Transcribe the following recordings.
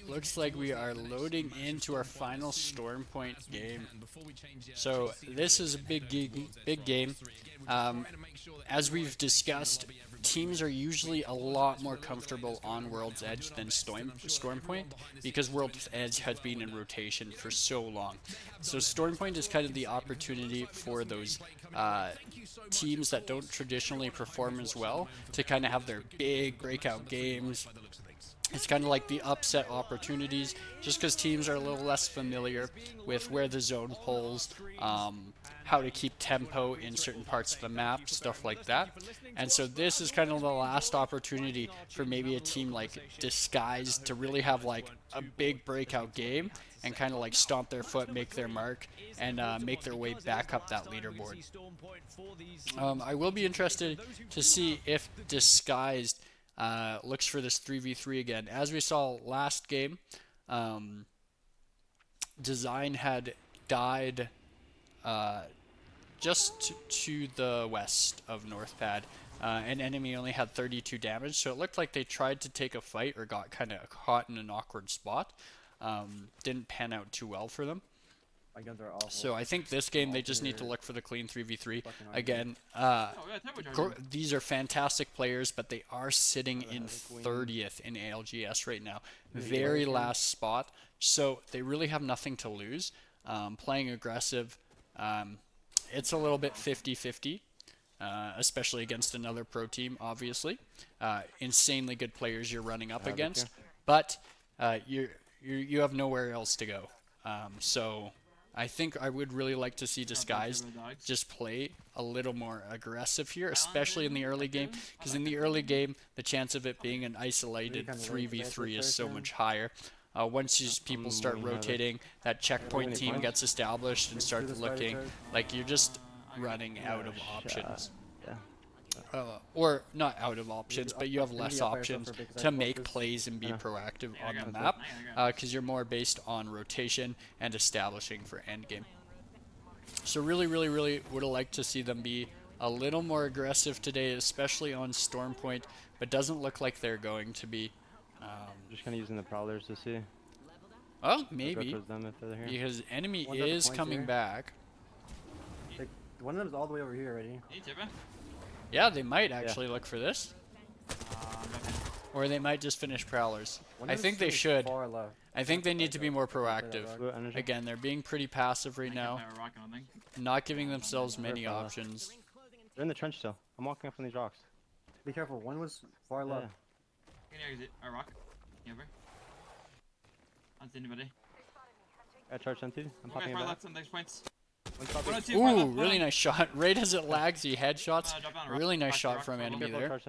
looks like we are loading into our final Storm Point game. So this is a big game. Um, as we've discussed, teams are usually a lot more comfortable on World's Edge than Storm Point because World's Edge has been in rotation for so long. So Storm Point is kind of the opportunity for those teams that don't traditionally perform as well to kind of have their big breakout games. It's kind of like the upset opportunities, just because teams are a little less familiar with where the zone pulls, how to keep tempo in certain parts of the map, stuff like that. And so this is kind of the last opportunity for maybe a team like Disguised to really have like a big breakout game and kind of like stomp their foot, make their mark, and make their way back up that leaderboard. I will be interested to see if Disguised looks for this 3v3 again. As we saw last game, Design had died just to the west of North Pad. And enemy only had 32 damage, so it looked like they tried to take a fight or got kind of caught in an awkward spot. Didn't pan out too well for them. My guns are awful. So I think this game they just need to look for the clean 3v3. Again, these are fantastic players, but they are sitting in 30th in ALGS right now. Very last spot. So they really have nothing to lose. Playing aggressive, it's a little bit 50-50. Especially against another pro team, obviously. Insanely good players you're running up against. But you have nowhere else to go. So I think I would really like to see Disguised just play a little more aggressive here, especially in the early game, because in the early game, the chance of it being an isolated 3v3 is so much higher. Once these people start rotating, that checkpoint team gets established and starts looking like you're just running out of options. Or not out of options, but you have less options to make plays and be proactive on the map because you're more based on rotation and establishing for endgame. So really would have liked to see them be a little more aggressive today, especially on Storm Point, but doesn't look like they're going to be. Just kind of using the prowlers to see. Well, maybe, because enemy is coming back. One of them's all the way over here already. Yeah, they might actually look for this. Or they might just finish prowlers. I think they should. I think they need to be more proactive. Again, they're being pretty passive right now. Not giving themselves many options. They're in the trench still. I'm walking up on these rocks. Be careful, one was far left. I charged them too. I'm popping it back. Ooh, really nice shot. Right as it lags, he headshots. Really nice shot from enemy there.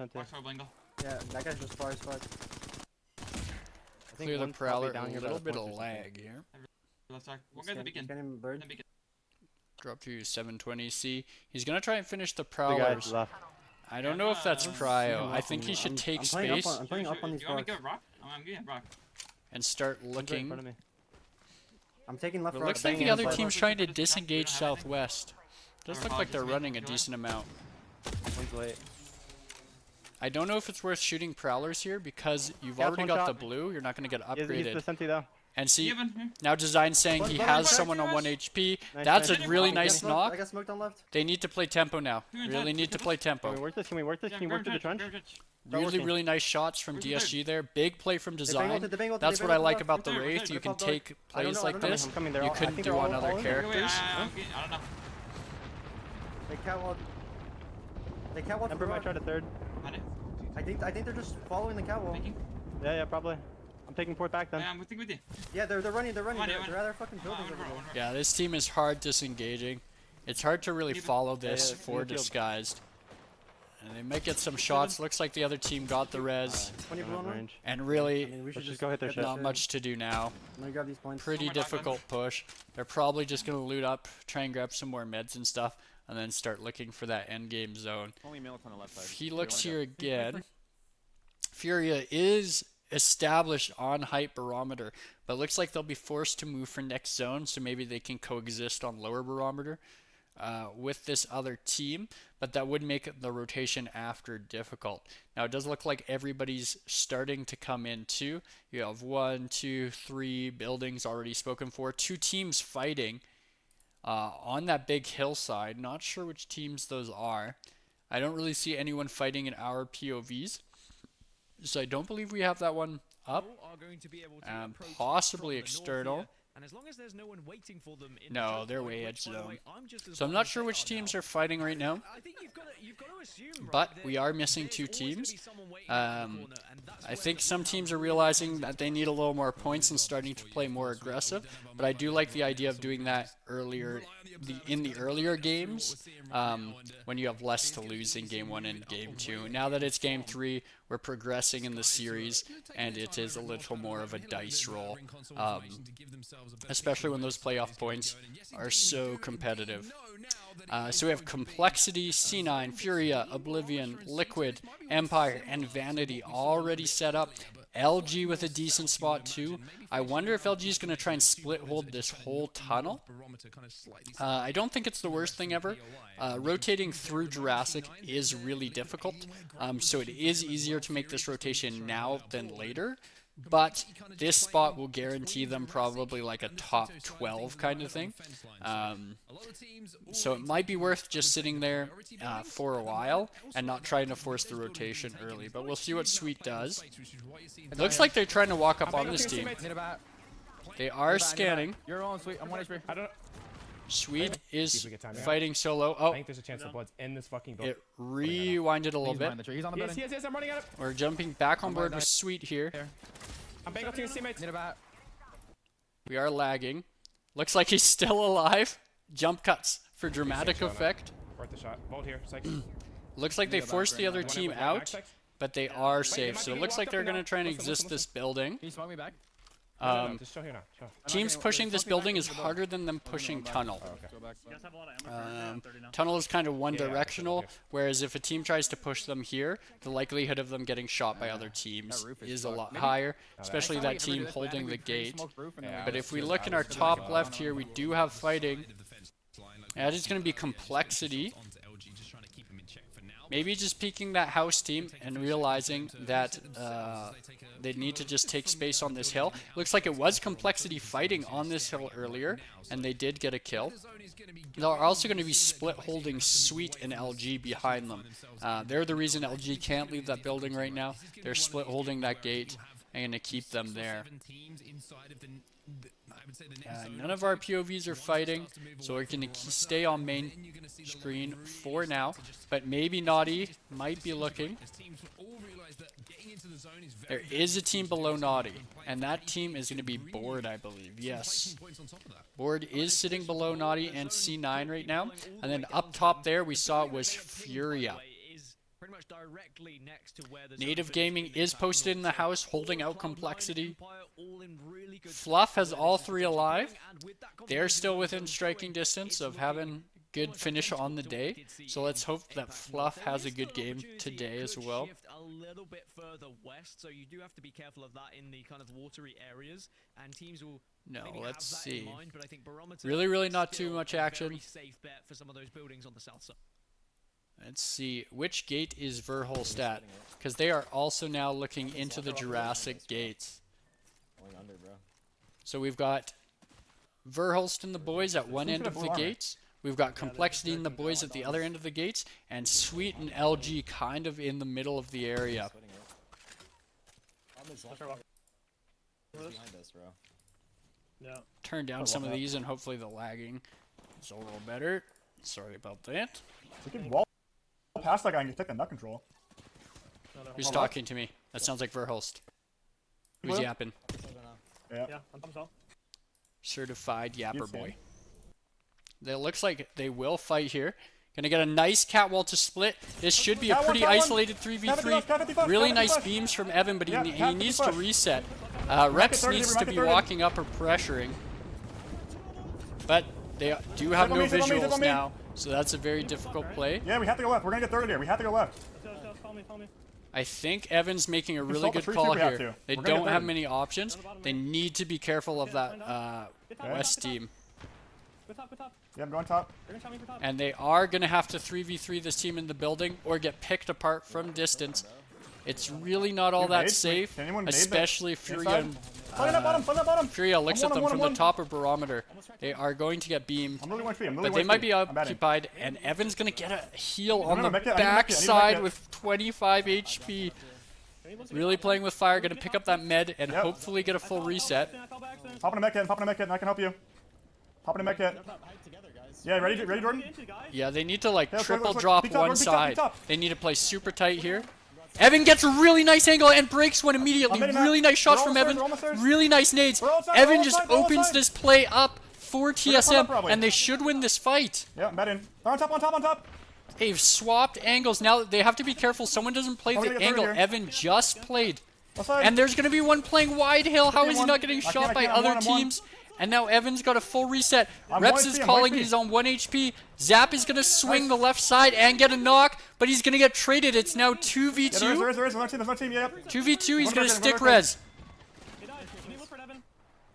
Yeah, that guy's just far as fuck. Clear the prowler. A little bit of lag here. Drop to 720C. He's gonna try and finish the prowlers. I don't know if that's prio. I think he should take space I'm playing up on these rocks. and start looking. I'm taking left. It looks like the other team's trying to disengage southwest. Does look like they're running a decent amount. One's late. I don't know if it's worth shooting prowlers here because you've already got the blue. You're not going to get upgraded. He's the Senti though. And see, now Design saying he has someone on 1 HP. That's a really nice knock. I got smoked on left. They need to play tempo now. Really need to play tempo. Can we work this? Can we work this? Can you work through the trench? Really nice shots from DSG there. Big play from Design. That's what I like about the Wraith. You can take plays like this you couldn't do on other characters. They catwalked. Emperor might try to third. I think they're just following the catwalk. Yeah, probably. I'm taking port back then. Yeah, they're running. They're at their fucking buildings over there. Yeah, this team is hard disengaging. It's hard to really follow this for Disguised. And they might get some shots. Looks like the other team got the res. And really, not much to do now. Pretty difficult push. They're probably just going to loot up, try and grab some more meds and stuff, and then start looking for that end game zone. He looks here again. Furia is established on height barometer, but looks like they'll be forced to move for next zone, so maybe they can coexist on lower barometer with this other team. but that would make the rotation after difficult. Now it does look like everybody's starting to come in too. You have 1, 2, 3 buildings already spoken for. 2 teams fighting on that big hillside. Not sure which teams those are. I don't really see anyone fighting in our POVs. So I don't believe we have that one up. Possibly external. And as long as there's no one waiting for them in no, they're way edge zone. So I'm not sure which teams are fighting right now. I think you've got to assume, but we are missing 2 teams. I think some teams are realizing that they need a little more points and starting to play more aggressive. But I do like the idea of doing that earlier, in the earlier games, when you have less to lose in game 1 and game 2. Now that it's game 3, we're progressing in the series, and it is a little more of a dice roll, especially when those playoff points are so competitive. So we have Complexity, C9, Furia, Oblivion, Liquid, Empire, and Vanity already set up. LG with a decent spot too. I wonder if LG is going to try and split hold this whole tunnel. I don't think it's the worst thing ever. Rotating through Jurassic is really difficult, so it is easier to make this rotation now than later. But this spot will guarantee them probably like a top 12 kind of thing. So it might be worth just sitting there for a while and not trying to force the rotation early. But we'll see what Sweet does. It looks like they're trying to walk up on this team. They are scanning. You're on, Sweet. I'm 1 HP. Sweet is fighting solo. Oh, I think there's a chance the blood's in this fucking building. it rewinded a little bit. He's on the building. Yes, I'm running at it. We're jumping back on board with Sweet here. I'm banging up to your teammates. We are lagging. Looks like he's still alive. Jump cuts for dramatic effect. Worth the shot. Vault here. Psych. Looks like they forced the other team out, but they are safe. So it looks like they're going to try and exist this building. Can you smoke me back? Just chill here now. Chill. Teams pushing this building is harder than them pushing tunnel. Tunnel is kind of one-directional, whereas if a team tries to push them here, the likelihood of them getting shot by other teams is a lot higher, especially that team holding the gate. But if we look in our top left here, we do have fighting. That is going to be Complexity. Maybe just peeking that house team and realizing that they need to just take space on this hill. Looks like it was Complexity fighting on this hill earlier, and they did get a kill. They're also going to be split holding Sweet and LG behind them. They're the reason LG can't leave that building right now. They're split holding that gate and going to keep them there. None of our POVs are fighting, so we're going to stay on main screen for now. But maybe Naughty might be looking. There is a team below Naughty, and that team is going to be Board, I believe. Yes. Board is sitting below Naughty and C9 right now. And then up top there, we saw it was Furia. Native Gaming is posted in the house, holding out Complexity. Fluff has all 3 alive. They're still within striking distance of having good finish on the day. So let's hope that Fluff has a good game today as well. A little bit further west, so you do have to be careful of that in the kind of watery areas, and teams will let's see. Mind, but I think Barometer really not too much action. Very safe bet for some of those buildings on the south side. Let's see, which gate is Verholst at? Because they are also now looking into the Jurassic gates. So we've got Verholst and the boys at one end of the gates. We've got Complexity and the boys at the other end of the gates. And Sweet and LG kind of in the middle of the area. Turn down some of these and hopefully the lagging is a little better. Sorry about that. We can wall past that guy and just take the nut control. Who's talking to me? That sounds like Verholst. Who's yapping? Yeah. Certified yapper boy. It looks like they will fight here. Gonna get a nice catwall to split. This should be a pretty isolated 3v3. Really nice beams from Evan, but he needs to reset. Rex needs to be walking up or pressuring. But they do have no visuals now, so that's a very difficult play. Yeah, we have to go left. We're gonna get third here. We have to go left. I think Evan's making a really good call here. They don't have many options. They need to be careful of that West team. Go top, go top. Yeah, I'm going top. They're gonna shot me for top. And they are going to have to 3v3 this team in the building or get picked apart from distance. It's really not all Dude, that nade? safe, Can anyone nade that especially inside? Furia. Play that bottom, play that bottom. Furia looks I'm at them one, from I'm the top of barometer. They are going to get beamed, I'm really 1 HP, I'm really but 1 they might be I'm batting. occupied, and Evan's going to get a heal on no, the make it, I need to make it, I need to backside make it. with 25 HP. Really playing with fire, going to pick up that med and Yep. hopefully get a full reset. Popping a mech kit, popping a mech kit, and I can help you. Popping a mech kit. Yeah, ready, Jordan? Yeah, they need to like Yeah, triple look, drop peek top, one peek top, side. peek top. They need to play super tight here. Evan gets a really nice angle and breaks one immediately. I'm hitting Really that. nice shots We're from almost Evan. there, we're almost there. Really nice nades. We're outside, Evan we're just outside, we're opens outside. this play up for gonna come TSM, up probably. and they should win this fight. Yeah, I'm betting. They're on top, on top, on top. They've swapped angles. Now they have to be careful. Someone doesn't play Oh, we the gotta get angle third here. Evan just played. Outside. And there's going to be one playing wide hill. How Okay, is he one. not getting I shot can't, by I'm other one, I'm one. teams? And now Evan's got a full reset. I'm Reps 1 is HP, I'm calling. 1 HP. He's on 1 HP. Zap is going to swing the left side and get a knock, but he's going to get traded. It's now Yeah, 2v2. there is. There's no team, yeah, yep. 2v2, he's One going to more stick second. res.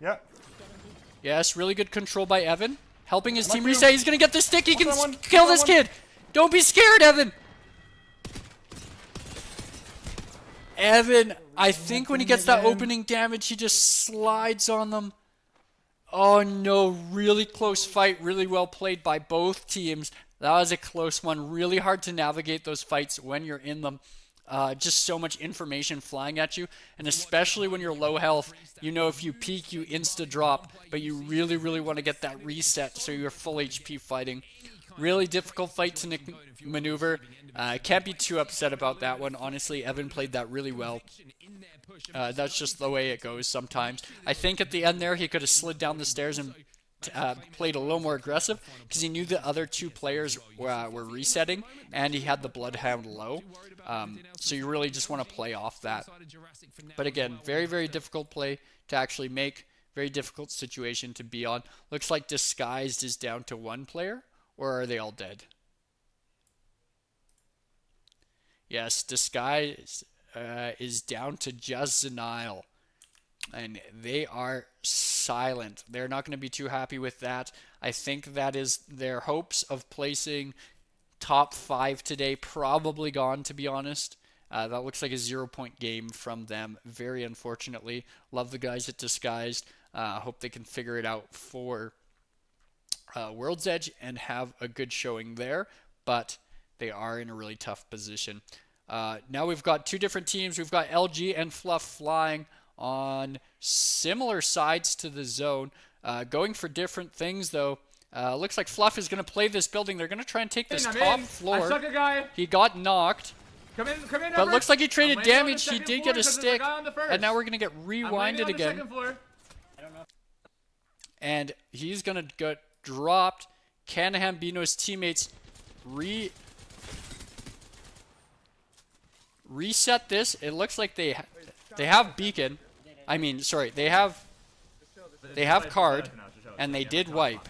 Yeah. Yes, really good control by Evan. Helping his I'm team on you. reset. He's going to get the stick. He can What's that one? kill What's this that one? kid. Don't be scared, Evan. Evan, I think when he gets that opening damage, he just slides on them. Oh no, really close fight. Really well played by both teams. That was a close one. Really hard to navigate those fights when you're in them. Just so much information flying at you, and especially when you're low health, you know if you peek, you insta-drop, but you really, really want to get that reset so you're full HP fighting. Really difficult fight to maneuver. Can't be too upset about that one. Honestly, Evan played that really well. That's just the way it goes sometimes. I think at the end there, he could have slid down the stairs and played a little more aggressive because he knew the other two players were resetting and he had the Bloodhound low. So you really just want to play off that. But again, very, very difficult play to actually make. Very difficult situation to be on. Looks like Disguised is down to 1 player, or are they all dead? Yes, Disguised is down to just Zenile. And they are silent. They're not going to be too happy with that. I think that is their hopes of placing top 5 today probably gone, to be honest. That looks like a 0-point game from them, very unfortunately. Love the guys at Disguised. Hope they can figure it out for World's Edge and have a good showing there, but they are in a really tough position. Now we've got 2 different teams. We've got LG and Fluff flying on similar sides to the zone, going for different things though. Looks like Fluff is going to play this building. They're going to try and take this top floor. I suck a guy. He got knocked, Come in, but looks like he traded I'm landing on the damage. He second did floor get a 'cause there's a stick, guy on the first. and now we're going to get I'm landing rewinded on the again. second floor. And he's going to get dropped. Canahambino's teammates reset this. It looks like they have beacon. I mean, sorry, they have card, and they did wipe.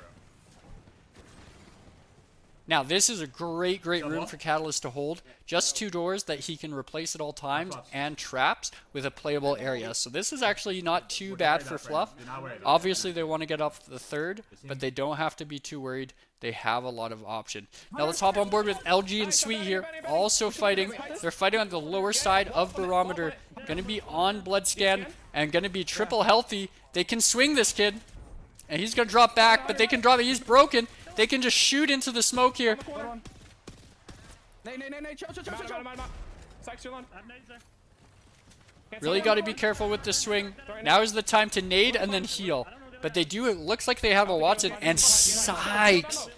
Now, this is a great room for Catalyst to hold. Just 2 doors that he can replace at all times, and traps with a playable area. So this is actually not too bad for Fluff. Obviously, they want to get off the 3rd, but they don't have to be too worried. They have a lot of option. Now let's hop on board with LG and Sweet here. Also fighting. They're fighting on the lower side of Barometer. Going to be on blood scan and going to be triple healthy. They can swing this kid. And he's going to drop back, but they can drop it. He's broken. They can just shoot into the smoke here. Really got to be careful with the swing. Now is the time to nade and then heal. But they do, it looks like they have a Watson, and Sykes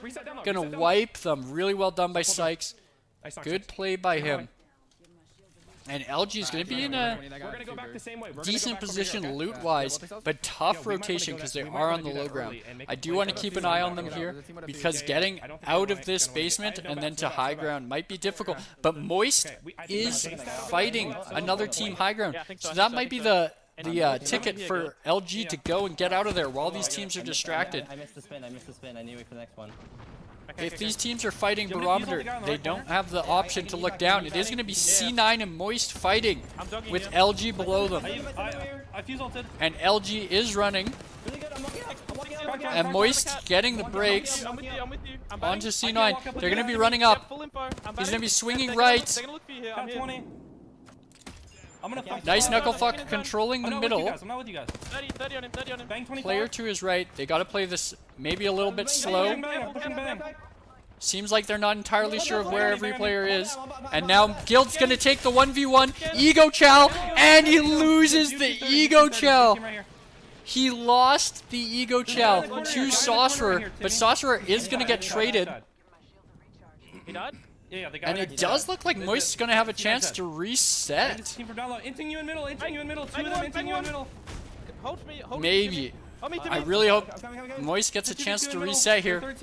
gonna wipe them. Really well done by Sykes. Good play by him. And LG is going to be in a decent position loot-wise, but tough rotation because they are on the low ground. I do want to keep an eye on them here because getting out of this basement and then to high ground might be difficult. But Moist is fighting another team high ground, so that might be the ticket for LG to go and get out of there while these teams are distracted. I missed the spin. I need to wait for the next one. If these teams are fighting Barometer, they don't have the option to look down. It is going to be C9 and Moist fighting with LG below them. I fuse ulted. And LG is running. And Moist getting the breaks I'm with you. I'm onto batting. C9. They're going to be running up. Full info. I'm He's going batting. to be swinging They're right. gonna look for you here. I'm here. 20. I'm gonna fuck. Nice knuckle fuck controlling the middle. I'm not with you guys. 30 on him. 30 on him. Bang 25. Player to his right. They got to play this maybe a little bit slow. Bang, bang, pushing bang. Seems like they're not entirely sure of where every player is. And now Guild's going to take the 1v1. Ego Chow. And he loses the Ego Chow. He lost the Ego Chow to Sorcerer. But Sorcerer is going to get traded. He died? Yeah, they got And it does look like Moist is going to have a chance to reset. Team for download. Inting you in middle. Inting you in middle. Two of them inting you in middle. Hold me. Hold Maybe. Me. I really hope Moist gets a chance to reset here.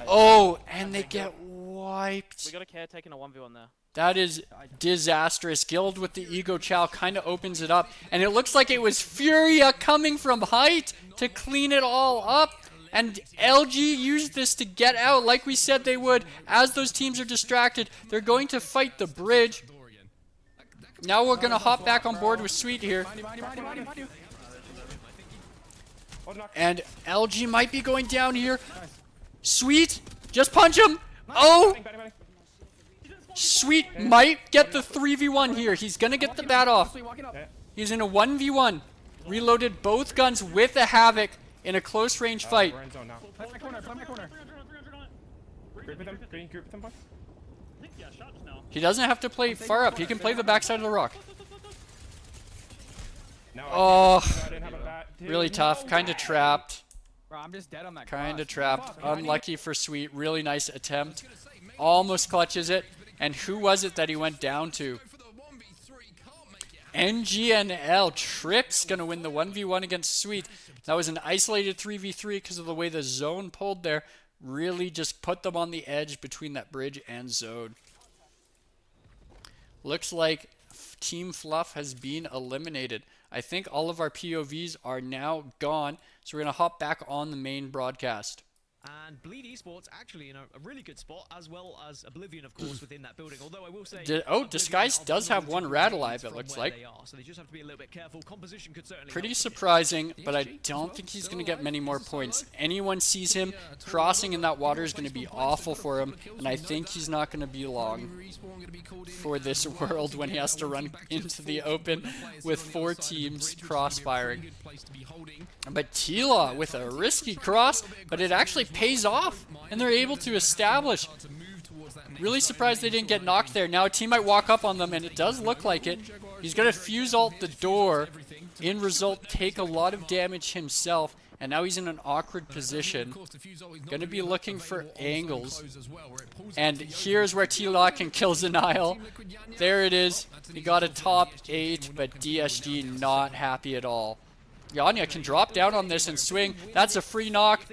Oh, and they get wiped. We got a caretaker in a 1v1 there. That is disastrous. Guild with the Ego Chow kind of opens it up. And it looks like it was Furia coming from height to clean it all up. And LG used this to get out like we said they would. As those teams are distracted, they're going to fight the bridge. Now we're going to hop back on board with Sweet here. And LG might be going down here. Sweet, just punch him. Oh! Sweet might get the 3v1 here. He's going to get the bat off. He's in a 1v1. Reloaded both guns with a Havoc in a close range fight. We're in zone now. Play my corner. Group with them. Green, group with them, boys. He doesn't have to play far up. He can play the backside of the rock. No, Oh, I didn't have a bat. Dude, really tough. Kind of trapped. Bro, I'm just dead on that. Kind of trapped. Unlucky for Sweet. Really nice attempt. Almost clutches it. And who was it that he went down to? NGNL. Trick's going to win the 1v1 against Sweet. That was an isolated 3v3 because of the way the zone pulled there. Really just put them on the edge between that bridge and zone. Looks like Team Fluff has been eliminated. I think all of our POVs are now gone. So we're going to hop back on the main broadcast. And Bleed Esports actually in a really good spot, as well as Oblivion, of course, within that building. Although I will say, Disguise does have one rat alive, it looks like. So they just have to be a little bit careful. Composition could certainly Pretty surprising, but I don't think he's going to get many more points. Anyone sees him crossing in that water is going to be awful for him, and I think he's not going to be long for this world when he has to run into the open with 4 teams cross-firing. But Tila with a risky cross, but it actually pays off, and they're able to establish. Really surprised they didn't get knocked there. Now a team might walk up on them, and it does look like it. He's going to fuse ult the door. In result, take a lot of damage himself, and now he's in an awkward position. Going to be looking for angles. And here's where Tila can kill Zenile. There it is. He got a top 8, but DSG not happy at all. Yanya can drop down on this and swing. That's a free knock.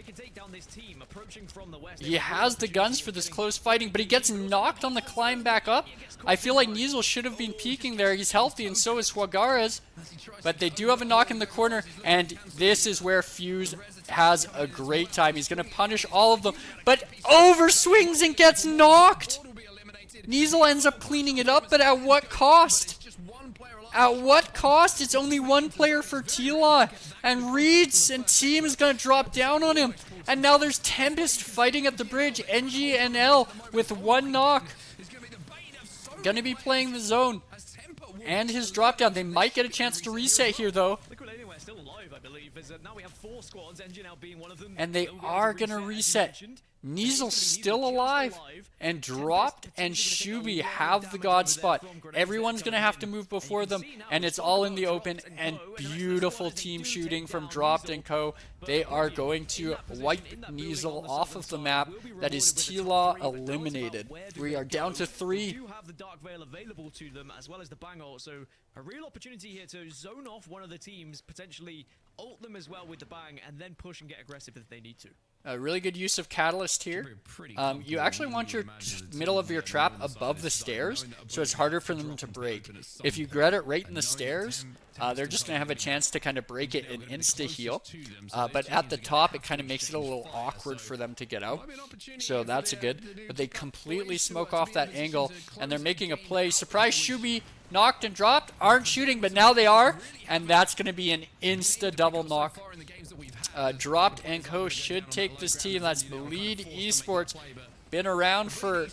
He has the guns for this close fighting, but he gets knocked on the climb back up. I feel like Nizel should have been peeking there. He's healthy, and so is Huagares. But they do have a knock in the corner, and this is where Fuse has a great time. He's going to punish all of them, but overswings and gets knocked. Nizel ends up cleaning it up, but at what cost? At what cost? It's only one player for Tila. And Reeds and team is going to drop down on him. And now there's Tempest fighting at the bridge. NG and L with 1 knock. Going to be playing the zone. And his drop down. They might get a chance to reset here though. And they are going to reset. Nizel's still alive, and Dropped and Shubi have the god spot. Everyone's going to have to move before them, and it's all in the open, and beautiful team shooting from Dropped and Co. They are going to wipe Nizel off of the map. That is Tila eliminated. We are down to 3. Do have the Dark Veil available to them, as well as the Bang ult, so a real opportunity here to zone off one of the teams, potentially ult them as well with the Bang, and then push and get aggressive if they need to. A really good use of Catalyst here. You actually want your middle of your trap above the stairs, so it's harder for them to break. If you get it right in the stairs, they're just going to have a chance to kind of break it and insta-heal. But at the top, it kind of makes it a little awkward for them to get out. So that's a good. But they completely smoke off that angle, and they're making a play. Surprise Shubi knocked and dropped, aren't shooting, but now they are, and that's going to be an insta double knock. Dropped and Co should take this team. That's Bleed Esports. Been around for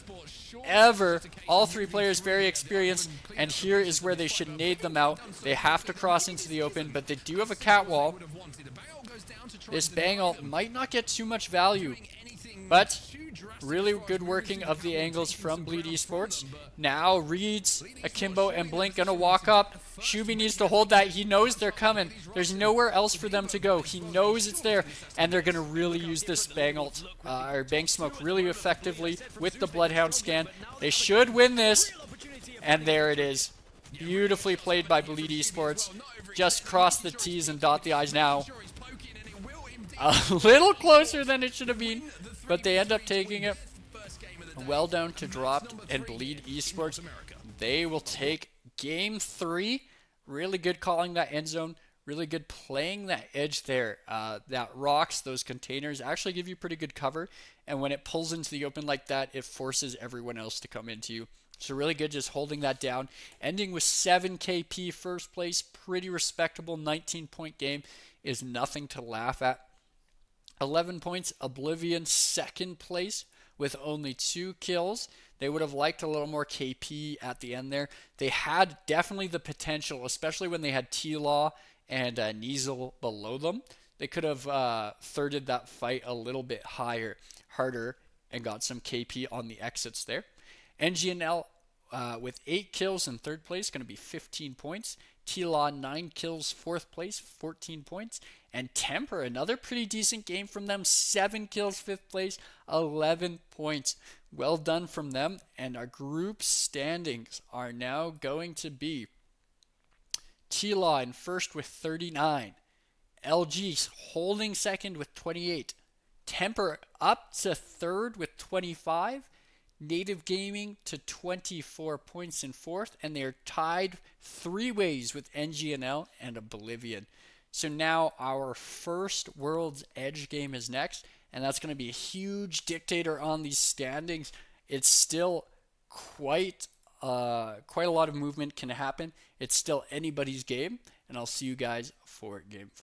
ever. All three players very experienced, and here is where they should nade them out. They have to cross into the open, but they do have a cat wall. This bang ult might not get too much value, but really good working of the angles from Bleed Esports. Now reads Akimbo and Blink gonna walk up. Shubi needs to hold that. He knows they're coming. There's nowhere else for them to go. He knows it's there, and they're gonna really use this bang ult or bang smoke really effectively with the Bloodhound scan. They should win this, and there it is. Beautifully played by Bleed Esports. Just cross the T's and dot the I's now. A little closer than it should have been, but they end up taking it. Well down to Dropped and Bleed Esports. They will take game 3. Really good calling that end zone. Really good playing that edge there. That rocks, those containers actually give you pretty good cover. And when it pulls into the open like that, it forces everyone else to come into you. So really good just holding that down. Ending with 7 KP first place. Pretty respectable 19-point game is nothing to laugh at. 11 points, Oblivion second place with only 2 kills. They would have liked a little more KP at the end there. They had definitely the potential, especially when they had T-Law and Niesel below them. They could have thirded that fight a little bit harder, and got some KP on the exits there. NGNL with 8 kills in third place, going to be 15 points. T-Law 9 kills, fourth place, 14 points. And Temper, another pretty decent game from them, 7 kills, fifth place, 11 points. Well done from them. And our group standings are now going to be T-Law in first with 39. LG holding second with 28. Temper up to third with 25. Native Gaming to 24 points in fourth, and they are tied 3 ways with NGNL and Oblivion. So now our first World's Edge game is next, and that's going to be a huge dictator on these standings. It's still quite a lot of movement can happen. It's still anybody's game, and I'll see you guys for game 4.